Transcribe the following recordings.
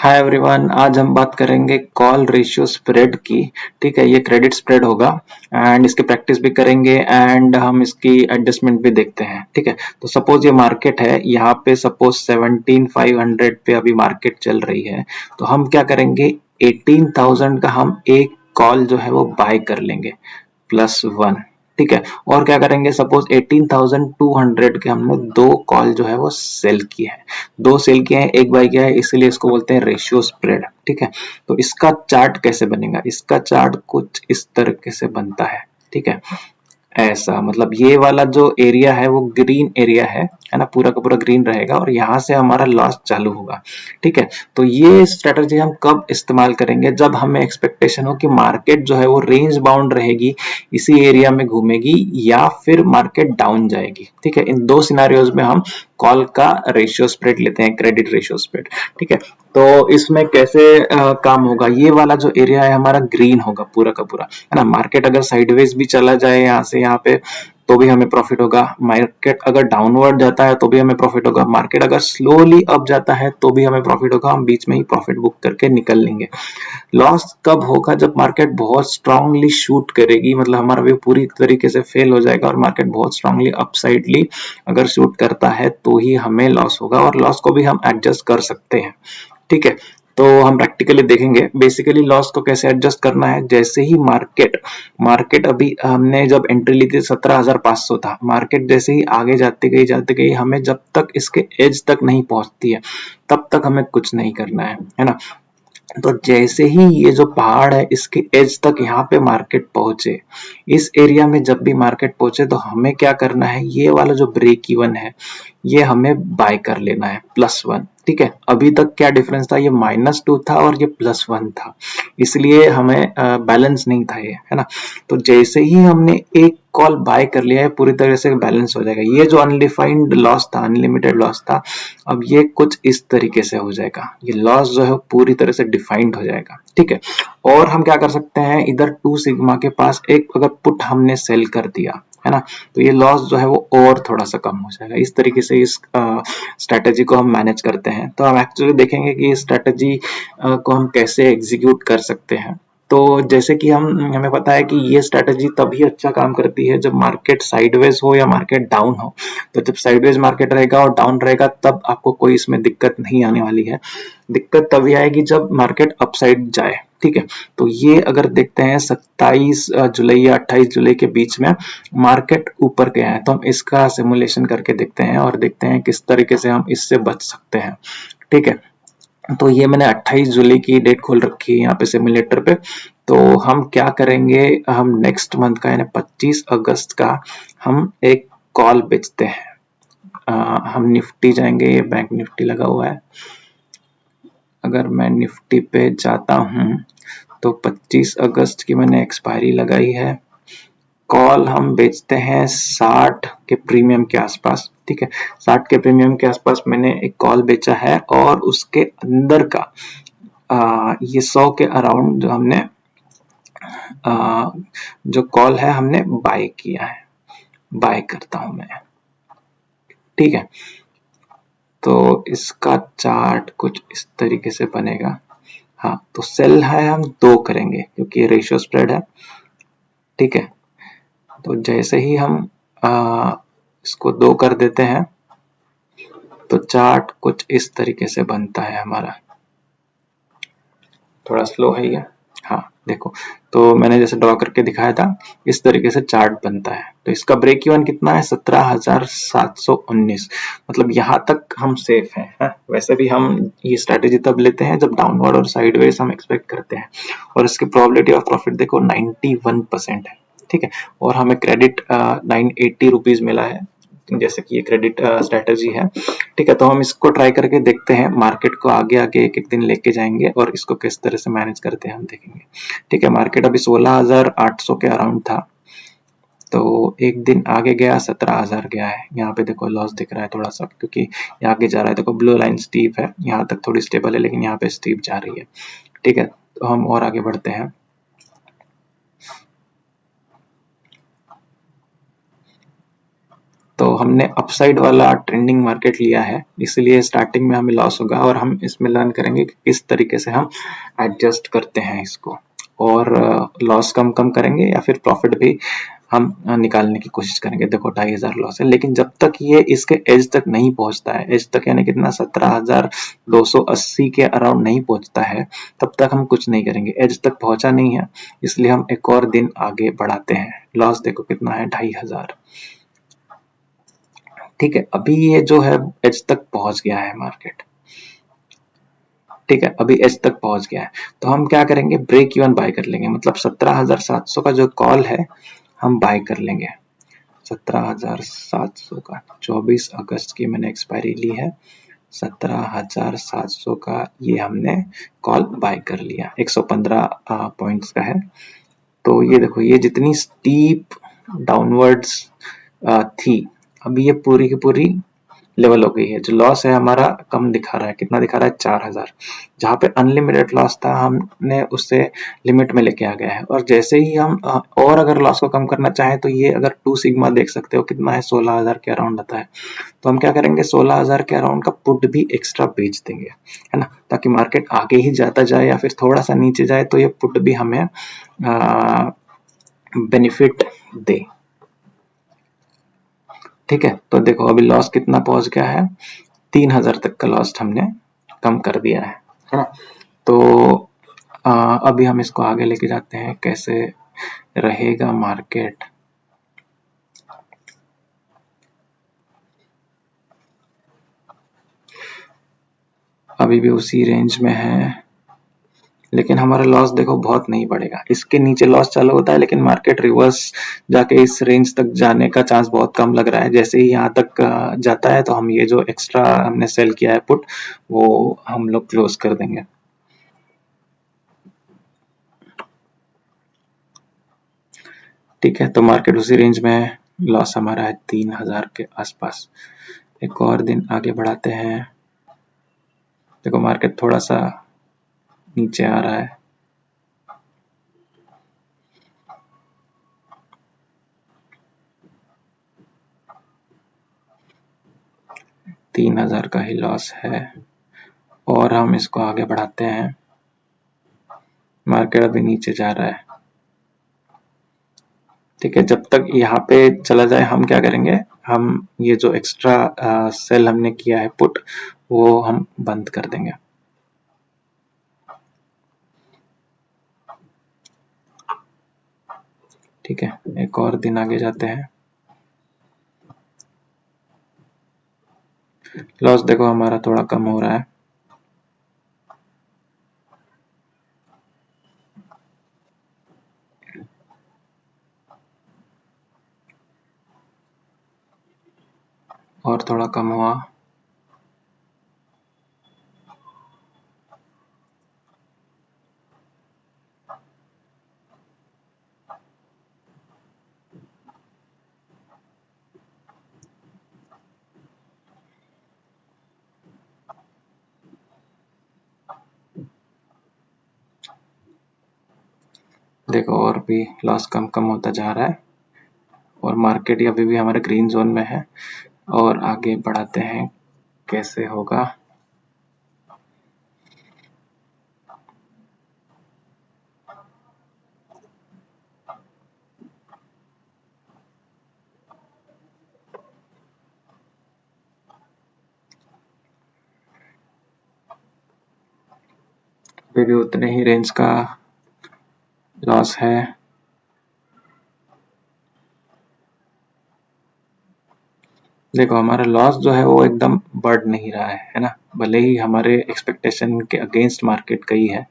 Hi everyone, आज हम बात करेंगे कॉल रेशियो स्प्रेड की। ठीक है, ये क्रेडिट स्प्रेड होगा एंड इसकी प्रैक्टिस भी करेंगे एंड हम इसकी एडजस्टमेंट भी देखते हैं। ठीक है, तो सपोज ये मार्केट है, यहाँ पे सपोज 17,500 पे अभी मार्केट चल रही है। तो हम क्या करेंगे, 18,000 का हम एक कॉल जो है वो बाय कर लेंगे +1। ठीक है, और क्या करेंगे, सपोज 18,200 के हमने दो कॉल जो है वो सेल किए हैं, दो सेल किए हैं, एक बाय किया है, इसीलिए इसको बोलते हैं रेशियो स्प्रेड। ठीक है, तो इसका चार्ट कैसे बनेगा, इसका चार्ट कुछ इस तरीके से बनता है। ठीक है, ऐसा मतलब ये वाला जो एरिया है वो ग्रीन एरिया है ना, पूरा का पूरा ग्रीन रहेगा और यहाँ से हमारा लॉस चालू होगा। ठीक है, तो ये स्ट्रेटजी हम कब इस्तेमाल करेंगे, जब हमें एक्सपेक्टेशन हो कि मार्केट जो है वो रेंज बाउंड रहेगी, इसी एरिया में घूमेगी या फिर मार्केट डाउन जाएगी। ठीक है, इन दो सिनारियोज में हम कॉल का रेशियो स्प्रेड लेते हैं, क्रेडिट रेशियो स्प्रेड। ठीक है, तो इसमें कैसे काम होगा, ये वाला जो एरिया है हमारा ग्रीन होगा पूरा का पूरा, है ना। मार्केट अगर साइडवेज भी चला जाए यहाँ से यहाँ पे तो भी हमें प्रॉफिट होगा, मार्केट अगर डाउनवर्ड जाता है तो भी हमें प्रॉफिट होगा, मार्केट अगर स्लोली अप जाता है तो भी हमें प्रॉफिट होगा, हम बीच में ही प्रॉफिट बुक करके निकल लेंगे। लॉस कब होगा, जब मार्केट बहुत स्ट्रांगली शूट करेगी, मतलब हमारा व्यू पूरी तरीके से फेल हो जाएगा और मार्केट बहुत स्ट्रांगली अपसाइडली अगर शूट करता है तो ही हमें लॉस होगा, और लॉस को भी हम एडजस्ट कर सकते हैं। ठीक है, तो हम प्रैक्टिकली देखेंगे बेसिकली लॉस को कैसे एडजस्ट करना है। जैसे ही मार्केट मार्केट अभी हमने जब एंट्री ली थी 17,500 था, मार्केट जैसे ही आगे जाती गई हमें जब तक इसके एज तक नहीं पहुंचती है तब तक हमें कुछ नहीं करना है ना। तो जैसे ही ये जो पहाड़ है इसके एज तक यहाँ पे मार्केट पहुंचे, इस एरिया में जब भी मार्केट पहुंचे तो हमें क्या करना है, ये वाला जो ब्रेक इवन है ये हमें बाय कर लेना है +1। ठीक है, अभी तक क्या डिफरेंस था, ये -2 था और ये +1 था, इसलिए हमें बैलेंस नहीं था ये, है ना। तो जैसे ही हमने एक कॉल बाय कर लिया है पूरी तरह से बैलेंस हो जाएगा, ये जो अनडिफाइंड लॉस था, अनलिमिटेड लॉस था, अब ये कुछ इस तरीके से हो जाएगा, ये लॉस जो है पूरी तरह से डिफाइंड हो जाएगा। ठीक है, और हम क्या कर सकते हैं, इधर 2 सिग्मा के पास एक अगर पुट हमने सेल कर दिया है ना, तो ये लॉस जो है वो और थोड़ा सा कम हो जाएगा। इस तरीके से इस स्ट्रेटेजी को हम मैनेज करते हैं। तो हम एक्चुअली देखेंगे कि इस स्ट्रेटेजी को हम कैसे एग्जीक्यूट कर सकते हैं। तो जैसे कि हमें पता है कि ये स्ट्रेटेजी तभी अच्छा काम करती है जब मार्केट साइडवेज हो या मार्केट डाउन हो। तो जब साइडवेज मार्केट रहेगा और डाउन रहेगा तब आपको कोई इसमें दिक्कत नहीं आने वाली है। दिक्कत तभी आएगी जब मार्केट अपसाइड जाए। ठीक है, तो ये अगर देखते हैं 27 जुलाई या 28 जुलाई के बीच में मार्केट ऊपर गया है, तो हम इसका सिमुलेशन करके देखते हैं और देखते हैं किस तरीके से हम इससे बच सकते हैं। ठीक है, तो ये मैंने 28 जुलाई की डेट खोल रखी है यहाँ पे सिमुलेटर पे। तो हम क्या करेंगे, हम नेक्स्ट मंथ का यानी 25 अगस्त का हम एक कॉल बेचते हैं। हम निफ्टी जाएंगे, ये बैंक निफ्टी लगा हुआ है, अगर मैं निफ्टी पे जाता हूँ तो 25 अगस्त की मैंने एक्सपायरी लगाई है। कॉल हम बेचते हैं 60 के प्रीमियम के आसपास। ठीक है, 60 के प्रीमियम के आसपास मैंने एक कॉल बेचा है और उसके अंदर का ये 100 के अराउंड जो हमने जो कॉल है हमने बाय किया है, बाय करता हूं मैं। ठीक है, तो इसका चार्ट कुछ इस तरीके से बनेगा। हाँ, तो सेल है हम 2 करेंगे क्योंकि रेशियो स्प्रेड है। ठीक है, तो जैसे ही हम इसको 2 कर देते हैं तो चार्ट कुछ इस तरीके से बनता है हमारा। थोड़ा स्लो है ये, हाँ देखो, तो मैंने जैसे ड्रॉ करके दिखाया था इस तरीके से चार्ट बनता है। तो इसका ब्रेक इवन कितना है, 17,719, मतलब यहाँ तक हम सेफ हैं। है? वैसे भी हम ये स्ट्रेटेजी तब लेते हैं जब डाउनवर्ड और साइडवेज हम एक्सपेक्ट करते हैं, और इसकी प्रोबेबिलिटी ऑफ प्रॉफिट देखो 91% है। ठीक है, और हमें क्रेडिट 980 रुपीज मिला है, जैसे कि ये क्रेडिट स्ट्रेटेजी है। ठीक है, तो हम इसको ट्राई करके देखते हैं, मार्केट को आगे आगे एक एक दिन लेके जाएंगे और इसको किस तरह से मैनेज करते हैं हम देखेंगे। ठीक है, मार्केट अभी 16,800 के अराउंड था, तो एक दिन आगे गया 17,000 गया है। यहाँ पे देखो लॉस दिख रहा है थोड़ा सा क्योंकि यहाँ आगे जा रहा है, देखो ब्लू लाइन स्टीप है, यहाँ तक थोड़ी स्टेबल है लेकिन यहाँ पे स्टीप जा रही है। ठीक है, तो हम और आगे बढ़ते हैं। तो हमने अपसाइड वाला ट्रेंडिंग मार्केट लिया है, इसलिए स्टार्टिंग में हमें लॉस होगा और हम इसमें लर्न करेंगे कि किस तरीके से हम एडजस्ट करते हैं इसको, और लॉस कम कम करेंगे या फिर प्रॉफिट भी हम निकालने की कोशिश करेंगे। देखो 2500 लॉस है, लेकिन जब तक ये इसके एज तक नहीं पहुंचता है, एज तक यानी कितना 17,280 के अराउंड नहीं पहुंचता है, तब तक हम कुछ नहीं करेंगे। एज तक पहुंचा नहीं है, इसलिए हम एक और दिन आगे बढ़ाते हैं। लॉस देखो कितना है, 2500। ठीक है, अभी ये जो है एज तक पहुंच गया है मार्केट। ठीक है, अभी एज तक पहुंच गया है, तो हम क्या करेंगे, ब्रेक इवन बाय कर लेंगे। मतलब 17,700 का जो कॉल है हम बाय कर लेंगे। 17,700 का 24 अगस्त की मैंने एक्सपायरी ली है, 17,700 का ये हमने कॉल बाय कर लिया, 115 पॉइंट्स का है। तो ये देखो, ये जितनी स्टीप डाउनवर्ड्स थी, अभी ये पूरी की पूरी लेवल हो गई है। जो लॉस है हमारा कम दिखा रहा है, कितना दिखा रहा है, 4000। जहां पे अनलिमिटेड लॉस था, हमने उससे लिमिट में लेके आ गया है। और जैसे ही हम और अगर लॉस को कम करना चाहें, तो ये अगर 2 सिग्मा देख सकते हो कितना है, 16,000 के अराउंड आता है। तो हम क्या करेंगे, 16,000 के अराउंड का पुट भी एक्स्ट्रा बेच देंगे, है ना, ताकि मार्केट आगे ही जाता जाए या फिर थोड़ा सा नीचे जाए तो ये पुट भी हमें बेनिफिट दे। ठीक है, तो देखो अभी लॉस कितना पहुंच गया है, 3,000 तक का लॉस हमने कम कर दिया है ना। तो अभी हम इसको आगे लेके जाते हैं, कैसे रहेगा मार्केट। अभी भी उसी रेंज में है, लेकिन हमारा लॉस देखो बहुत नहीं बढ़ेगा। इसके नीचे लॉस चालू होता है, लेकिन मार्केट रिवर्स जाके इस रेंज तक जाने का चांस बहुत कम लग रहा है। जैसे ही यहाँ तक जाता है, तो हम ये जो एक्स्ट्रा हमने सेल किया है पुट, वो हम लोग क्लोज कर देंगे। ठीक है, तो मार्केट उसी रेंज में है, लॉस हमारा है 3,000 के आसपास। एक और दिन आगे बढ़ाते हैं। देखो मार्केट थोड़ा सा नीचे आ रहा है, तीन हजार का ही लॉस है, और हम इसको आगे बढ़ाते हैं। मार्केट अभी नीचे जा रहा है। ठीक है, जब तक यहाँ पे चला जाए, हम क्या करेंगे, हम ये जो एक्स्ट्रा सेल हमने किया है पुट, वो हम बंद कर देंगे। ठीक है, एक और दिन आगे जाते हैं। लॉस देखो हमारा थोड़ा कम हो रहा है, और थोड़ा कम हुआ। देखो और भी लॉस कम कम होता जा रहा है, और मार्केट अभी भी हमारे ग्रीन जोन में है। और आगे बढ़ाते हैं, कैसे होगा। अभी भी उतने ही रेंज का लॉस है। देखो हमारा लॉस जो है वो एकदम बढ़ नहीं रहा है ना, भले ही हमारे एक्सपेक्टेशन के अगेंस्ट मार्केट गई है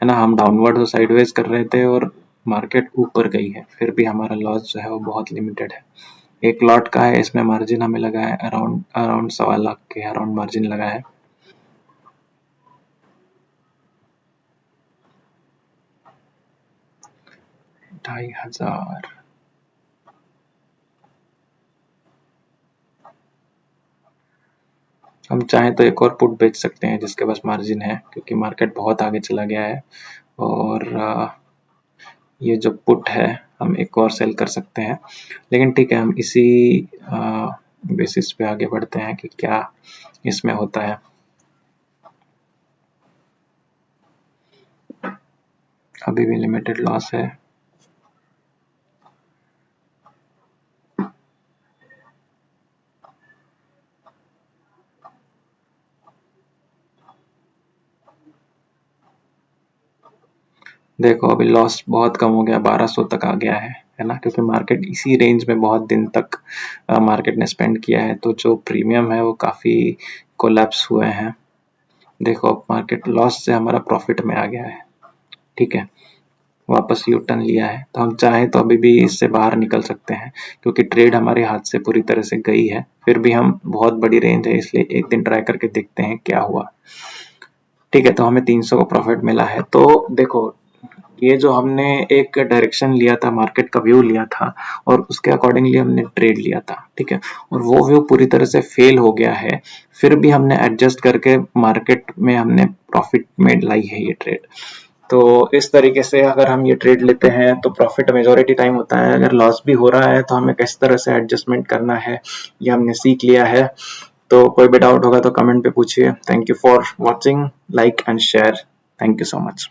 ना। हम डाउनवर्ड और साइडवेज कर रहे थे और मार्केट ऊपर गई है, फिर भी हमारा लॉस जो है वो बहुत लिमिटेड है। एक लॉट का है, इसमें मार्जिन हमें लगा है अराउंड अराउंड 1.25 लाख के अराउंड मार्जिन लगा है। ढाई हजार, हम चाहें तो एक और पुट बेच सकते हैं जिसके पास मार्जिन है, क्योंकि मार्केट बहुत आगे चला गया है। और ये जो पुट है हम एक और सेल कर सकते हैं, लेकिन ठीक है हम इसी बेसिस पे आगे बढ़ते हैं कि क्या इसमें होता है। अभी भी लिमिटेड लॉस है। देखो अभी लॉस बहुत कम हो गया, 1200 तक आ गया है ना, क्योंकि मार्केट इसी रेंज में बहुत दिन तक मार्केट ने स्पेंड किया है, तो जो प्रीमियम है वो काफी कोलैप्स हुए हैं। देखो अब मार्केट लॉस से हमारा प्रॉफिट में आ गया है, ठीक है, वापस यू टर्न लिया है, तो हम चाहें तो अभी भी इससे बाहर निकल सकते हैं, क्योंकि ट्रेड हमारे हाथ से पूरी तरह से गई है। फिर भी हम बहुत बड़ी रेंज है, इसलिए एक दिन ट्राई करके देखते हैं क्या हुआ। ठीक है, तो हमें 300 का प्रॉफिट मिला है। तो देखो ये जो हमने एक डायरेक्शन लिया था, मार्केट का व्यू लिया था और उसके अकॉर्डिंगली हमने ट्रेड लिया था, ठीक है, और वो व्यू पूरी तरह से फेल हो गया है। फिर भी हमने एडजस्ट करके मार्केट में हमने प्रॉफिट में लाई है ये ट्रेड। तो इस तरीके से अगर हम ये ट्रेड लेते हैं तो प्रॉफिट मेजॉरिटी टाइम होता है। अगर लॉस भी हो रहा है तो हमें किस तरह से एडजस्टमेंट करना है ये हमने सीख लिया है। तो कोई भी डाउट होगा तो कमेंट पे पूछिए। Thank you for watching, like and share. Thank you so much.